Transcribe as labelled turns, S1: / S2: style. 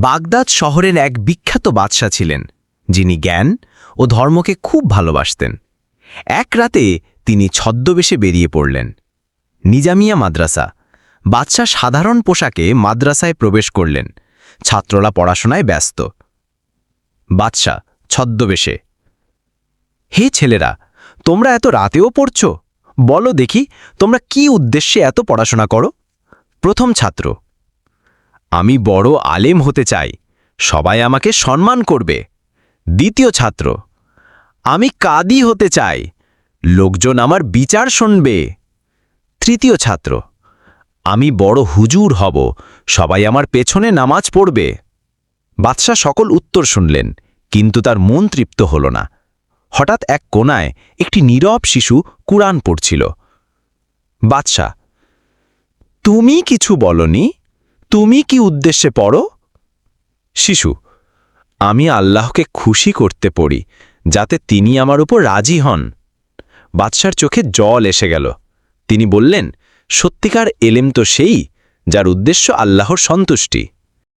S1: Baghdad শহরের এক বিখ্যাত বাদশা ছিলেন, যিনি জ্ঞান ও ধর্মকে খুব ভালোবাসতেন। এক রাতে তিনি ছদ্মবেশে বেরিয়ে পড়লেন। নিজামিয়া মাদ্রাসা। বাদশা সাধারণ পোশাকে মাদ্রাসায় প্রবেশ করলেন। ছাত্ররা পড়াশোনায় ব্যস্ত। বাদশা ছদ্মবেশে, হে ছেলেরা, তোমরা এত রাতেও পড়ছ? বলো দেখি, তোমরা কি উদ্দেশ্যে এত পড়াশোনা করো? প্রথম ছাত্র, আমি বড় আলেম হতে চাই, সবাই আমাকে সম্মান করবে। দ্বিতীয় ছাত্র, আমি কাদি হতে চাই, লোকজন আমার বিচার শুনবে। তৃতীয় ছাত্র, আমি বড় হুজুর হব, সবাই আমার পেছনে নামাজ পড়বে। বাদশা সকল উত্তর শুনলেন, কিন্তু তার মন তৃপ্ত হল না। হঠাৎ এক কোণায় একটি নীরব শিশু কুরআন পড়ছিল। বাদশা, তুমি কিছু বলনি? তুমি কি উদ্দেশ্যে পড়ো? শিশু, আমি আল্লাহকে খুশি করতে পড়ি, যাতে তিনি আমার উপর রাজি হন। বাদশার চোখে জল এসে গেল। তিনি বললেন, সত্যিকার এলেম তো সেই, যার উদ্দেশ্য আল্লাহর সন্তুষ্টি।